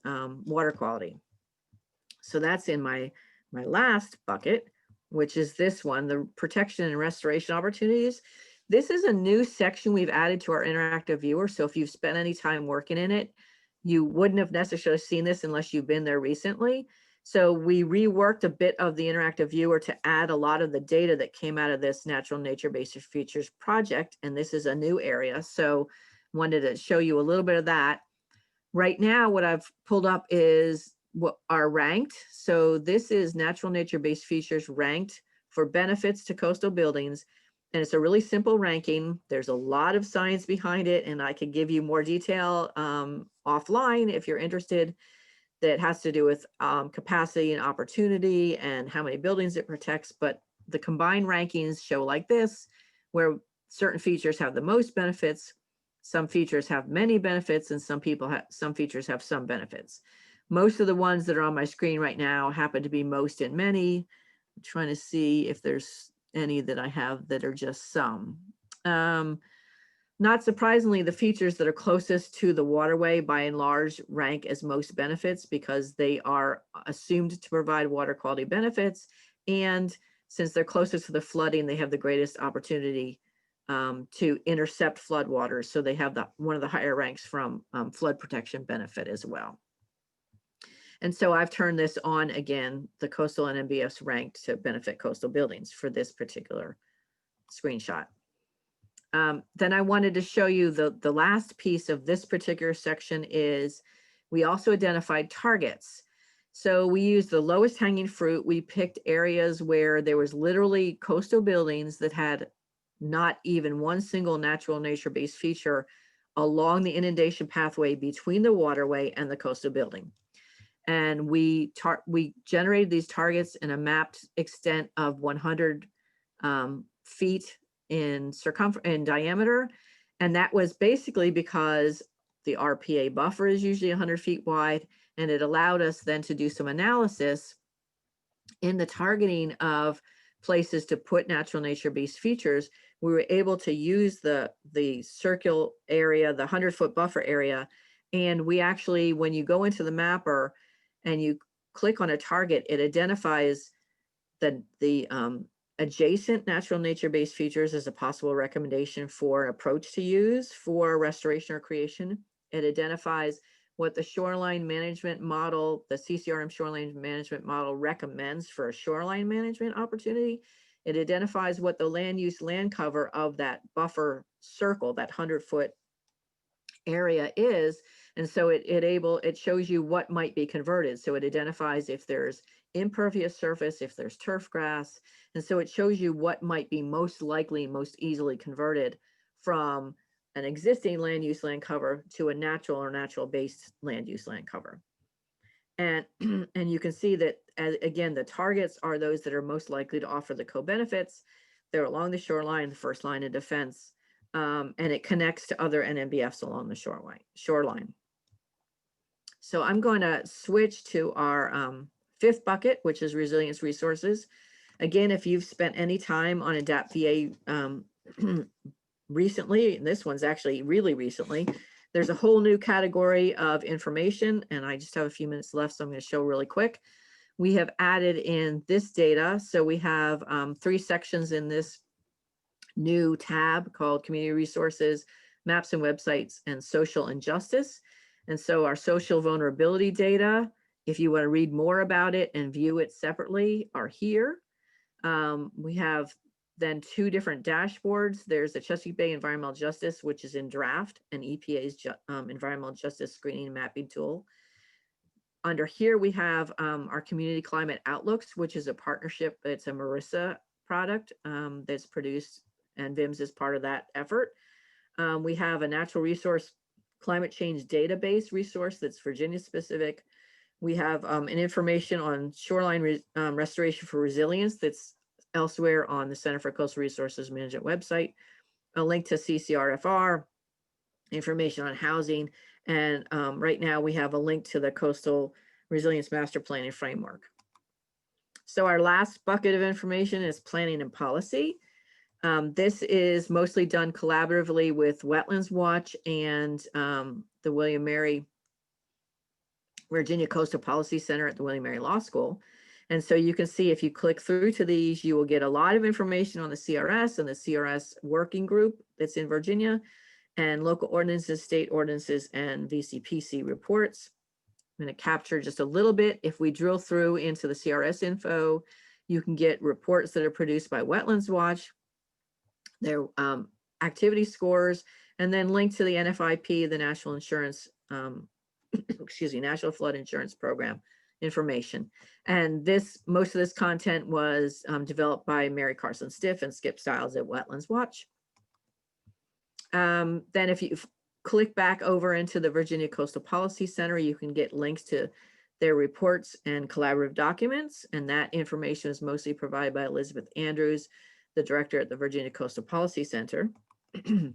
water quality. So that's in my last bucket, which is this one, the protection and restoration opportunities. This is a new section we've added to our interactive viewer. So if you've spent any time working in it, you wouldn't have necessarily seen this unless you've been there recently. So we reworked a bit of the interactive viewer to add a lot of the data that came out of this natural nature-based features project. And this is a new area. So wanted to show you a little bit of that. Right now, what I've pulled up is what are ranked. So this is natural nature-based features ranked for benefits to coastal buildings. And it's a really simple ranking. There's a lot of science behind it, and I could give you more detail offline if you're interested, that has to do with capacity and opportunity and how many buildings it protects. But the combined rankings show like this, where certain features have the most benefits, some features have many benefits, and some features have some benefits. Most of the ones that are on my screen right now happen to be most and many. I'm trying to see if there's any that I have that are just some. Not surprisingly, the features that are closest to the waterway by and large rank as most benefits because they are assumed to provide water quality benefits. And since they're closest to the flooding, they have the greatest opportunity to intercept flood waters. So they have one of the higher ranks from flood protection benefit as well. And so I've turned this on again, the coastal NMBS ranked to benefit coastal buildings for this particular screenshot. Then I wanted to show you the last piece of this particular section is we also identified targets. So we used the lowest hanging fruit. We picked areas where there was literally coastal buildings that had not even one single natural nature-based feature along the inundation pathway between the waterway and the coastal building. And we generated these targets in a mapped extent of 100 feet in diameter. And that was basically because the RPA buffer is usually 100 feet wide. And it allowed us then to do some analysis in the targeting of places to put natural nature-based features. We were able to use the circle area, the 100-foot buffer area. And we actually, when you go into the mapper and you click on a target, it identifies the adjacent natural nature-based features as a possible recommendation for an approach to use for restoration or creation. It identifies what the shoreline management model, the CCRM shoreline management model recommends for a shoreline management opportunity. It identifies what the land use land cover of that buffer circle, that 100-foot area is. And so it shows you what might be converted. So it identifies if there's impervious surface, if there's turf grass. And so it shows you what might be most likely, most easily converted from an existing land use land cover to a natural or natural based land use land cover. And you can see that, again, the targets are those that are most likely to offer the co-benefits. They're along the shoreline, the first line of defense, and it connects to other NMBFs along the shoreline. So I'm going to switch to our fifth bucket, which is resilience resources. Again, if you've spent any time on AdaptVA recently, and this one's actually really recently, there's a whole new category of information, and I just have a few minutes left, so I'm going to show really quick. We have added in this data. So we have 3 sections in this new tab called Community Resources, Maps and Websites, and Social Injustice. And so our social vulnerability data, if you want to read more about it and view it separately, are here. We have then 2 different dashboards. There's the Chesapeake Bay Environmental Justice, which is in draft, and EPA's Environmental Justice Screening and Mapping Tool. Under here, we have our Community Climate Outlooks, which is a partnership. It's a Marissa product that's produced, and VIMS is part of that effort. We have a natural resource climate change database resource that's Virginia specific. We have an information on shoreline restoration for resilience that's elsewhere on the Center for Coastal Resources Management website, a link to CCRFR, information on housing, and right now we have a link to the Coastal Resilience Master Planning Framework. So our last bucket of information is planning and policy. This is mostly done collaboratively with Wetlands Watch and the William Mary Virginia Coastal Policy Center at the William Mary Law School. And so you can see if you click through to these, you will get a lot of information on the CRS and the CRS working group that's in Virginia, and local ordinances, state ordinances, and VCPC reports. I'm going to capture just a little bit. If we drill through into the CRS info, you can get reports that are produced by Wetlands Watch, their activity scores, and then link to the NFIP, the National Insurance, National Flood Insurance Program information. And most of this content was developed by Mary Carson Stiff and Skip Stiles at Wetlands Watch. Then if you click back over into the Virginia Coastal Policy Center, you can get links to their reports and collaborative documents. And that information is mostly provided by Elizabeth Andrews, the director at the Virginia Coastal Policy Center. And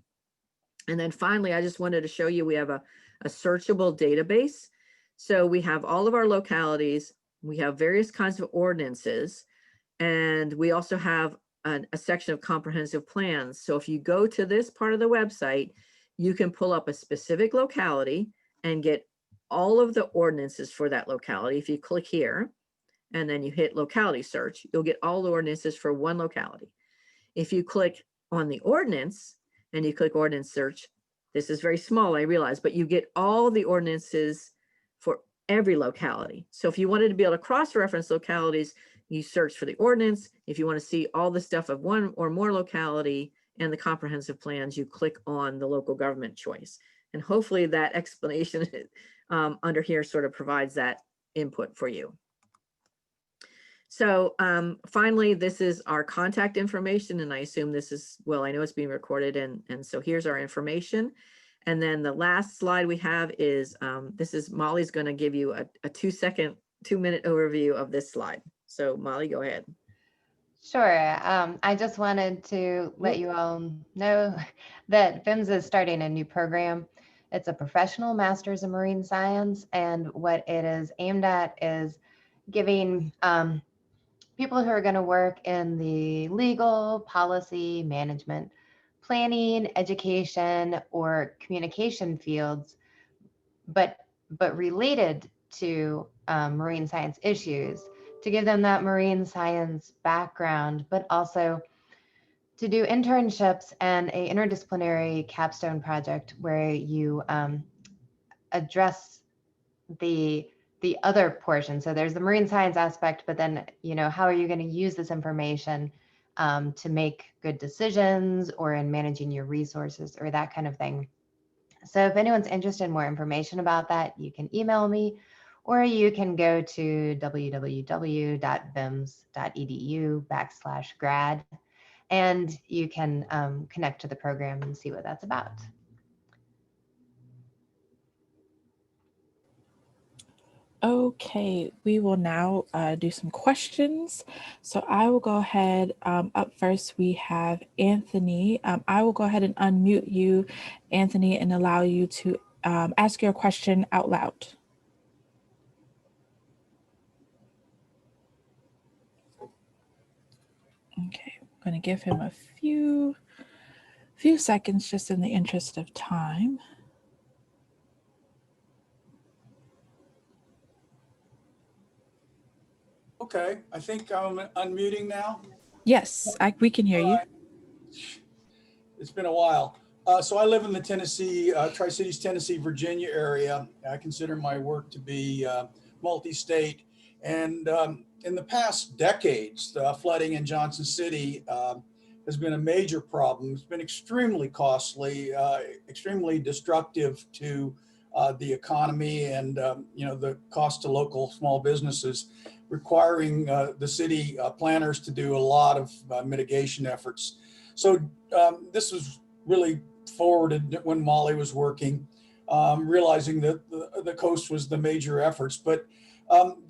then finally, I just wanted to show you, we have a searchable database. So we have all of our localities, we have various kinds of ordinances, and we also have a section of comprehensive plans. So if you go to this part of the website, you can pull up a specific locality and get all of the ordinances for that locality. If you click here and then you hit locality search, you'll get all the ordinances for one locality. If you click on the ordinance and you click ordinance search, this is very small, I realize, but you get all the ordinances for every locality. So if you wanted to be able to cross-reference localities, you search for the ordinance. If you want to see all the stuff of one or more locality and the comprehensive plans, you click on the local government choice. And hopefully that explanation under here sort of provides that input for you. So finally, this is our contact information, and I assume this is, well, I know it's being recorded, and so here's our information. And then the last slide we have is, this is Molly's going to give you a 2-minute overview of this slide. So Molly, go ahead. Sure. I just wanted to let you all know that PHMS is starting a new program. It's a professional master's in marine science, and what it is aimed at is giving people who are going to work in the legal, policy, management, planning, education, or communication fields, but related to marine science issues, to give them that marine science background, but also to do internships and a interdisciplinary capstone project where you address the other portion. So there's the marine science aspect, but then, you know, how are you going to use this information to make good decisions or in managing your resources or that kind of thing. So if anyone's interested in more information about that, you can email me, or you can go to www.vims.edu/grad, and you can connect to the program and see what that's about. Okay, we will now do some questions. So I will go ahead. Up first, we have Anthony. I will go ahead and unmute you, Anthony, and allow you to ask your question out loud. Okay, I'm going to give him a few seconds just in the interest of time. Okay, I think I'm unmuting now. Yes, we can hear you. It's been a while. So I live in the Tennessee, Tri-Cities, Tennessee, Virginia area. I consider my work to be multi-state. And in the past decades, flooding in Johnson City has been a major problem. It's been extremely costly, extremely destructive to the economy and you know, the cost to local small businesses, requiring the city planners to do a lot of mitigation efforts. So this was really forwarded when Molly was working, realizing that the coast was the major efforts. But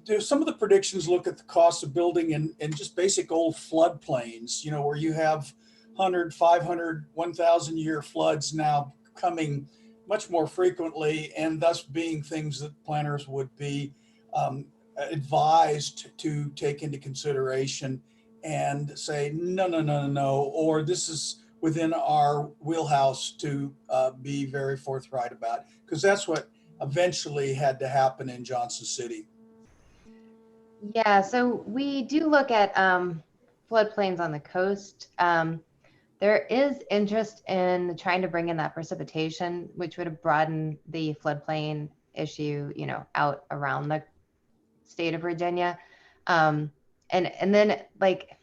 do some of the predictions look at the cost of building in just basic old floodplains, you know, where you have 100, 500, 1,000 year floods now coming much more frequently, and thus being things that planners would be advised to take into consideration and say, no, no, no, no, no, or this is within our wheelhouse to be very forthright about, because that's what eventually had to happen in Johnson City. Yeah, so we do look at floodplains on the coast. There is interest in trying to bring in that precipitation, which would broaden the floodplain issue, you know, out around the state of Virginia. And then, like,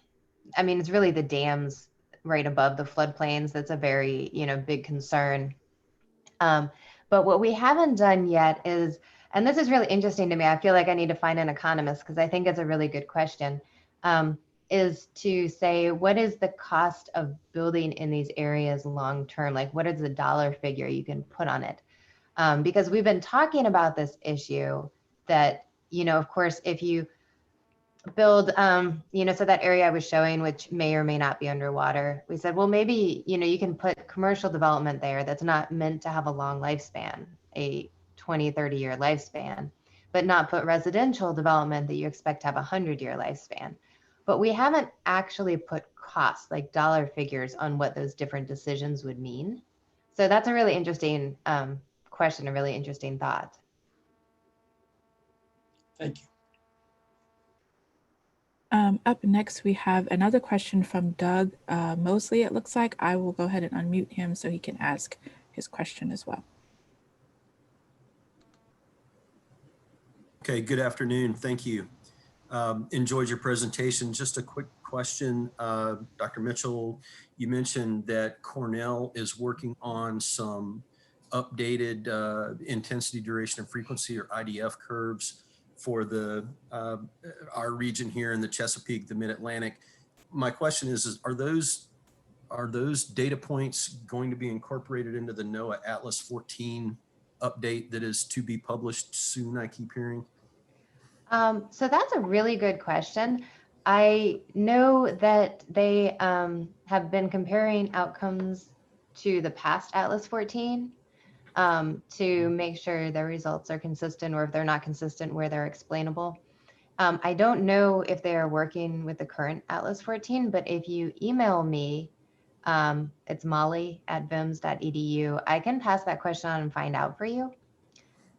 I mean, it's really the dams right above the floodplains that's a very, you know, big concern. But what we haven't done yet is, and this is really interesting to me, I feel like I need to find an economist because I think it's a really good question, is to say, what is the cost of building in these areas long term? Like, what is the dollar figure you can put on it? Because we've been talking about this issue that, you know, of course, if you build, you know, so that area I was showing, which may or may not be underwater, we said, well, maybe, you know, you can put commercial development there that's not meant to have a long lifespan, a 20, 30-year lifespan, but not put residential development that you expect to have a 100-year lifespan. But we haven't actually put costs, like dollar figures, on what those different decisions would mean. So that's a really interesting question, a really interesting thought. Thank you. Up next, we have another question from Doug Mosley, it looks like. I will go ahead and unmute him so he can ask his question as well. Okay, good afternoon. Thank you. Enjoyed your presentation. Just a quick question. Dr. Mitchell, you mentioned that Cornell is working on some updated intensity, duration, and frequency, or IDF curves for the our region here in the Chesapeake, the Mid-Atlantic. My question is, are those are those data points going to be incorporated into the NOAA Atlas 14 update that is to be published soon, I keep hearing? So that's a really good question. I know that they have been comparing outcomes to the past Atlas 14 to make sure their results are consistent, or if they're not consistent, where they're explainable. I don't know if they are working with the current Atlas 14, but if you email me, it's molly@vims.edu. I can pass that question on and find out for you.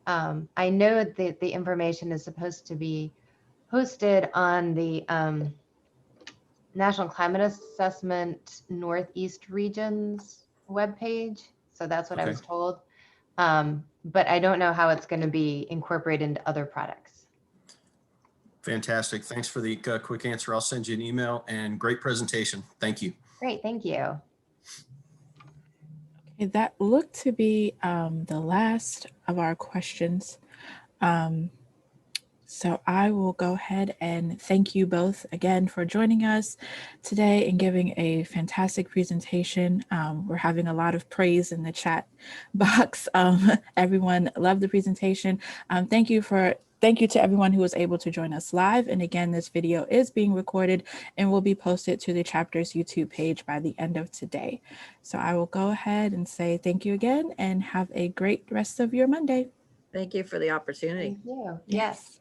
I know that the information is supposed to be hosted on the National Climate Assessment Northeast Regions webpage. So that's what I Okay. was told. But I don't know how it's going to be incorporated into other products. Fantastic. Thanks for the quick answer. I'll send you an email, and great presentation. Thank you. Great, thank you. Okay, that looked to be the last of our questions. So I will go ahead and thank you both again for joining us today and giving a fantastic presentation. We're having a lot of praise in the chat box. Everyone loved the presentation. Thank you to everyone who was able to join us live. And again, this video is being recorded and will be posted to the chapter's YouTube page by the end of today. So I will go ahead and say thank you again and have a great rest of your Monday. Thank you for the opportunity. Thank you. Yes.